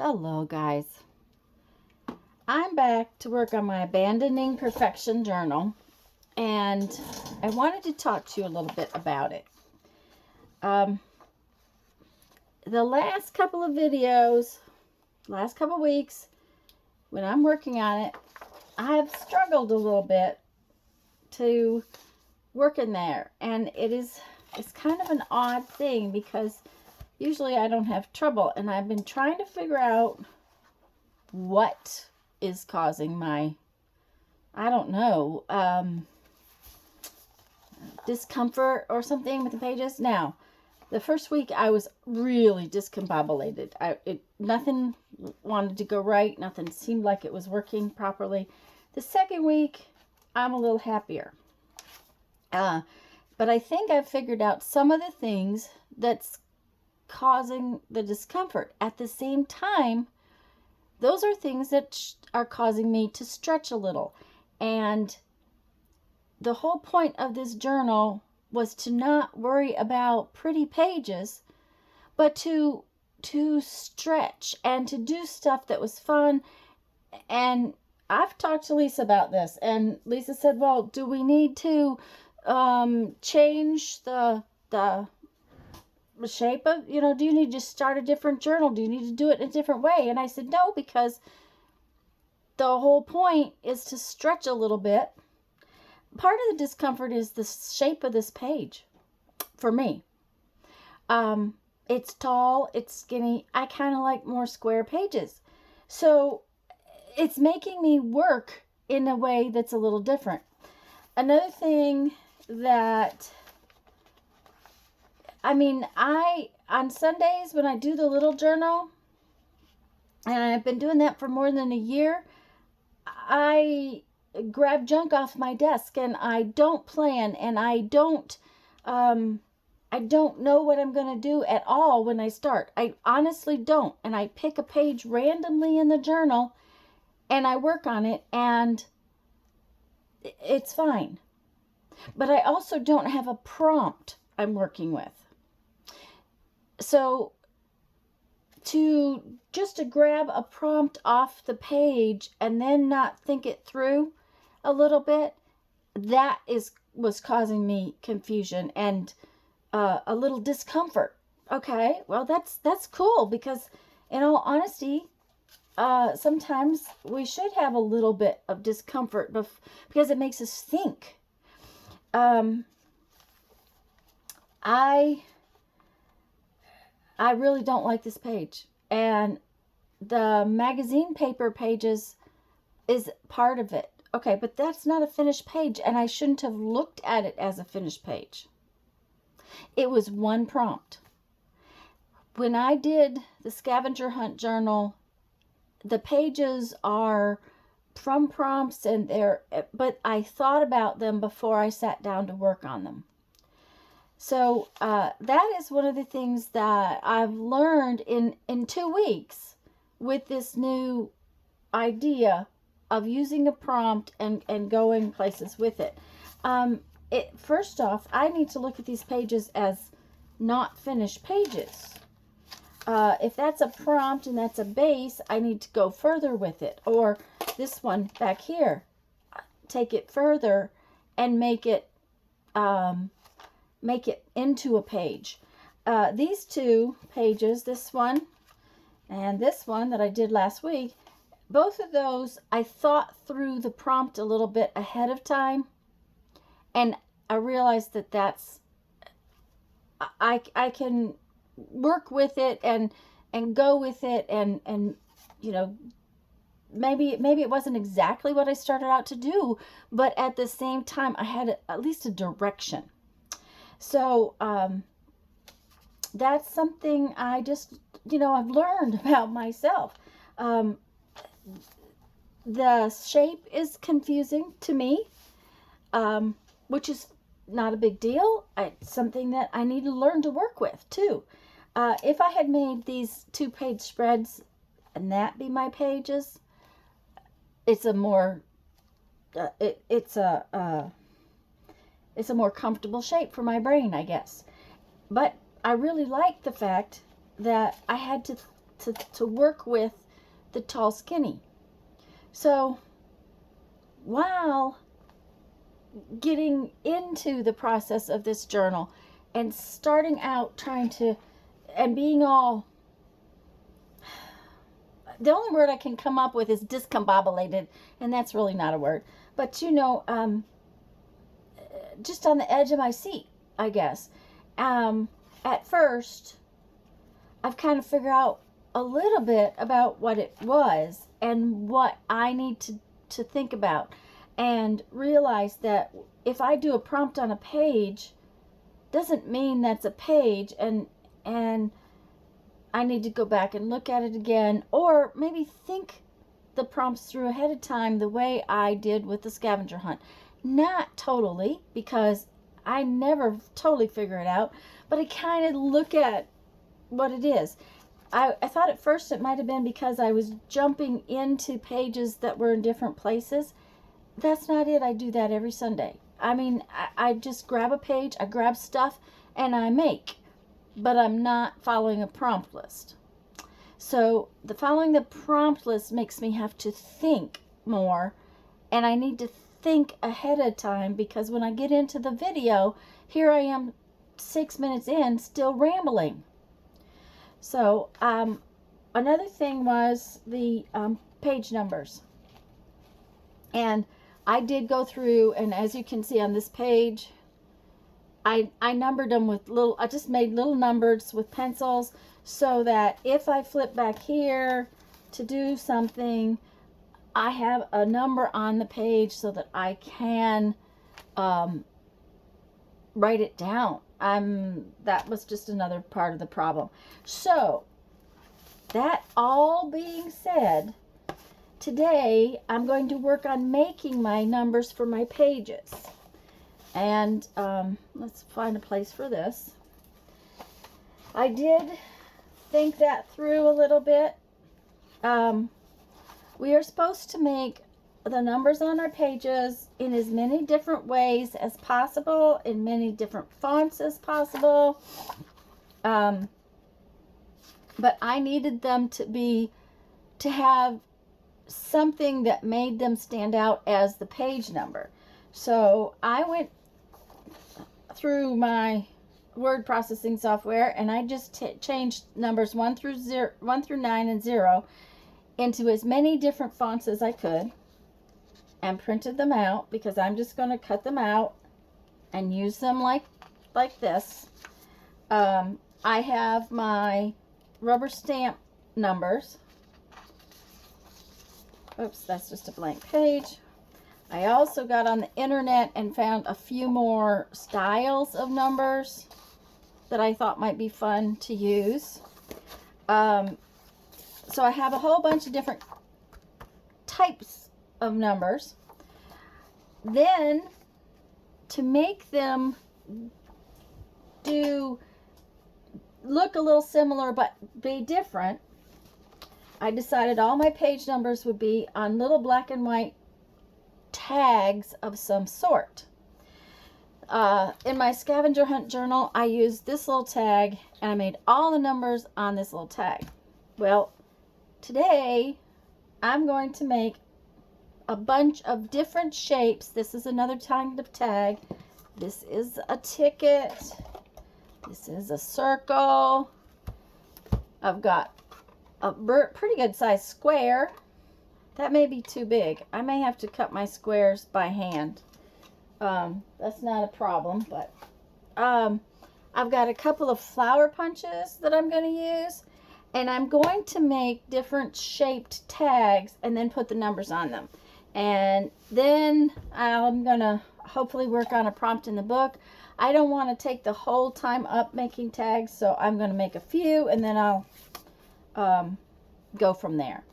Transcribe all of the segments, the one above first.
Hello, guys. I'm back to work on my Abandoning Perfection journal, and I wanted to talk to you a little bit about it. The last couple of videos, last couple of weeks, when I'm working on it, I've struggled a little bit to work in there, and it's kind of an odd thing because usually I don't have trouble, and I've been trying to figure out what is causing my, I don't know, discomfort or something with the pages. Now, the first week I was really discombobulated. Nothing wanted to go right. Nothing seemed like it was working properly. The second week, I'm a little happier. But I think I've figured out some of the things that's causing the discomfort. At the same time, those are things that are causing me to stretch a little. And the whole point of this journal was to not worry about pretty pages, but to stretch and to do stuff that was fun. And I've talked to Lisa about this, and Lisa said, well, do we need to change the shape of, do you need to start a different journal? Do you need to do it in a different way? And I said, no, because the whole point is to stretch a little bit. Part of the discomfort is the shape of this page for me. It's tall, it's skinny. I kind of like more square pages. So it's making me work in a way that's a little different. Another thing that, on Sundays when I do the little journal, and I've been doing that for more than a year, I grab junk off my desk and I don't plan, and I don't know what I'm going to do at all when I start. I honestly don't. And I pick a page randomly in the journal and I work on it, and it's fine. But I also don't have a prompt I'm working with. So to grab a prompt off the page and then not think it through a little bit, that was causing me confusion and a little discomfort. Okay, well that's cool, because in all honesty, sometimes we should have a little bit of discomfort because it makes us think. I really don't like this page, and the magazine paper pages is part of it. Okay, but that's not a finished page, and I shouldn't have looked at it as a finished page. It was one prompt. When I did the scavenger hunt journal, the pages are from prompts, but I thought about them before I sat down to work on them. So that is one of the things that I've learned in 2 weeks with this new idea of using a prompt and going places with it. First off, I need to look at these pages as not finished pages. If that's a prompt and that's a base, I need to go further with it. Or this one back here, take it further and make it into a page. These 2 pages, this one and this one that I did last week, both of those I thought through the prompt a little bit ahead of time, and I realized that I can work with it and go with it, and maybe it wasn't exactly what I started out to do, but at the same time I had at least a direction. So that's something I just, I've learned about myself. The shape is confusing to me, which is not a big deal. It's something that I need to learn to work with too. If I had made these 2-page spreads and that be my pages, it's a more it's a more comfortable shape for my brain, I guess. But I really like the fact that I had to to work with the tall skinny. So while getting into the process of this journal and starting out trying to, and being all, the only word I can come up with is discombobulated, and that's really not a word, but you know, just on the edge of my seat, I guess. At first, I've kind of figured out a little bit about what it was and what I need to think about, and realize that if I do a prompt on a page, doesn't mean that's a page, and I need to go back and look at it again, or maybe think the prompts through ahead of time the way I did with the scavenger hunt. Not totally, because I never totally figure it out, but I kind of look at what it is. I thought at first it might have been because I was jumping into pages that were in different places. That's not it. I do that every Sunday. I mean, I just grab a page, I grab stuff, and I make. But I'm not following a prompt list. So the following the prompt list makes me have to think more, and I need to think ahead of time, because when I get into the video, here I am 6 minutes in, still rambling. So another thing was the page numbers. And I did go through, and as you can see on this page, I numbered them with I just made little numbers with pencils, so that if I flip back here to do something, I have a number on the page so that I can write it down. That was just another part of the problem. So that all being said, today I'm going to work on making my numbers for my pages. And let's find a place for this. I did think that through a little bit. We are supposed to make the numbers on our pages in as many different ways as possible, in many different fonts as possible. But I needed them to have something that made them stand out as the page number. So I went through my word processing software, and I just changed numbers 1 through 9 and 0 into as many different fonts as I could, and printed them out, because I'm just going to cut them out and use them like this. I have my rubber stamp numbers. Oops, that's just a blank page. I also got on the internet and found a few more styles of numbers that I thought might be fun to use. So I have a whole bunch of different types of numbers. Then, to make them look a little similar but be different, I decided all my page numbers would be on little black and white tags of some sort. In my scavenger hunt journal, I used this little tag, and I made all the numbers on this little tag. Well, today I'm going to make a bunch of different shapes. This is another kind of tag. This is a ticket. This is a circle. I've got a pretty good sized square. That may be too big. I may have to cut my squares by hand. That's not a problem, but I've got a couple of flower punches that I'm going to use, and I'm going to make different shaped tags and then put the numbers on them. And then I'm going to hopefully work on a prompt in the book. I don't want to take the whole time up making tags, so I'm going to make a few, and then I'll go from there.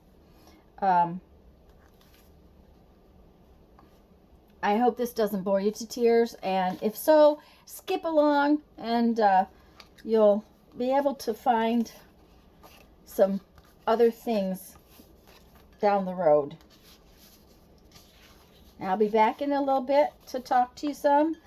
I hope this doesn't bore you to tears, and if so, skip along, and you'll be able to find some other things down the road. I'll be back in a little bit to talk to you some.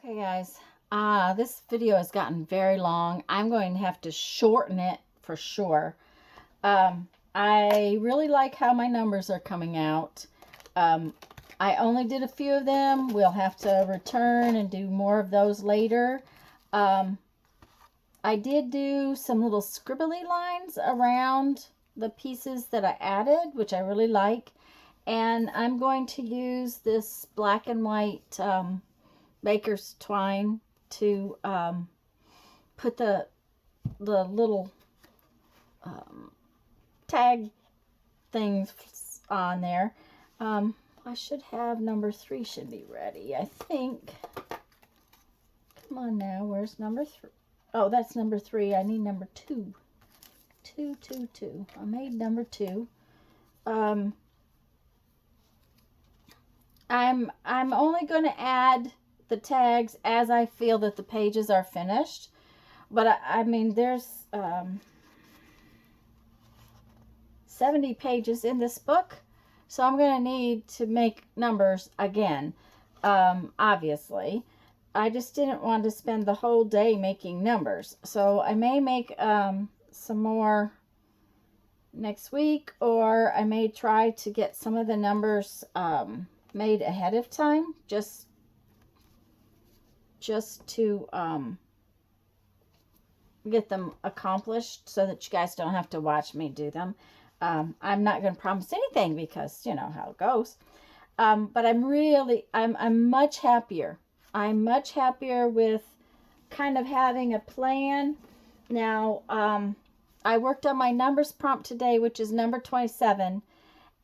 Okay, guys, this video has gotten very long. I'm going to have to shorten it for sure. I really like how my numbers are coming out. I only did a few of them. We'll have to return and do more of those later. I did do some little scribbly lines around the pieces that I added, which I really like. And I'm going to use this black and white baker's twine to put the little tag things on there. I should have number 3 should be ready, I think. Come on now, where's number 3? Oh, that's number 3. I need number 2. 2. I made number 2. I'm only going to add the tags as I feel that the pages are finished. But I mean, there's 70 pages in this book, so I'm going to need to make numbers again, obviously. I just didn't want to spend the whole day making numbers, so I may make some more next week, or I may try to get some of the numbers made ahead of time, just to get them accomplished so that you guys don't have to watch me do them. I'm not going to promise anything because you know how it goes. But I'm much happier. I'm much happier with kind of having a plan. Now, I worked on my numbers prompt today, which is number 27.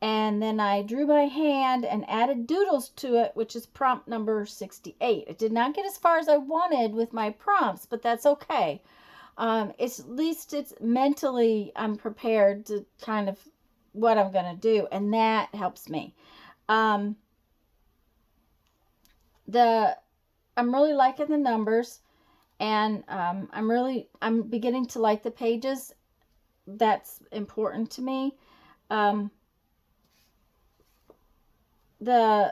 And then I drew by hand and added doodles to it, which is prompt number 68. It did not get as far as I wanted with my prompts, but that's okay. At least it's mentally, I'm prepared to kind of what I'm going to do, and that helps me. I'm really liking the numbers, and I'm beginning to like the pages. That's important to me. They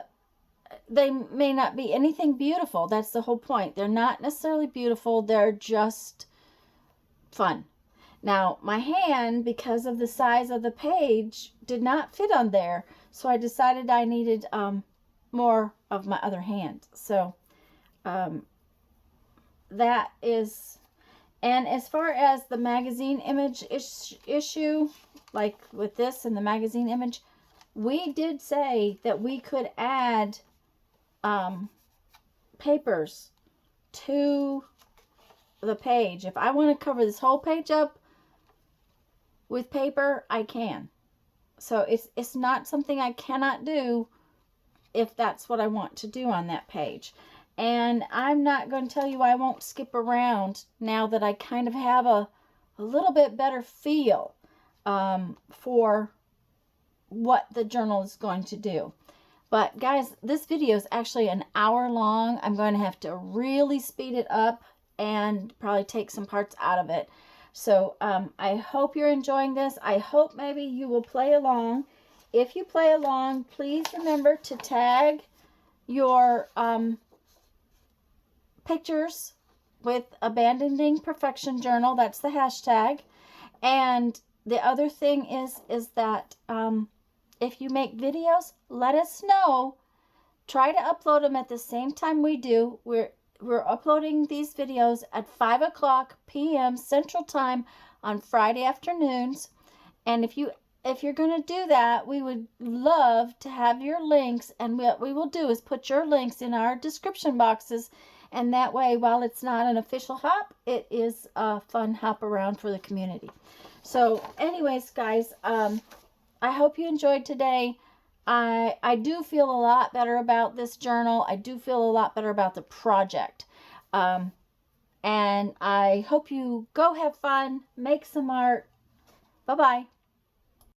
may not be anything beautiful. That's the whole point. They're not necessarily beautiful. They're just fun. Now, my hand, because of the size of the page, did not fit on there. So I decided I needed more of my other hand. So that is... And as far as the magazine image issue, like with this and the magazine image, we did say that we could add papers to the page. If I want to cover this whole page up with paper, I can. So it's not something I cannot do if that's what I want to do on that page. And I'm not going to tell you I won't skip around now that I kind of have a little bit better feel for what the journal is going to do. But guys, this video is actually an hour long. I'm going to have to really speed it up and probably take some parts out of it. So I hope you're enjoying this. I hope maybe you will play along. If you play along, please remember to tag your pictures with Abandoning Perfection Journal. That's the hashtag. And the other thing is that if you make videos, let us know. Try to upload them at the same time we do. We're uploading these videos at 5:00 p.m. Central Time on Friday afternoons. And if you're going to do that, we would love to have your links. And what we will do is put your links in our description boxes. And that way, while it's not an official hop, it is a fun hop around for the community. So anyways, guys, I hope you enjoyed today. I do feel a lot better about this journal. I do feel a lot better about the project. And I hope you go have fun, make some art. Bye-bye.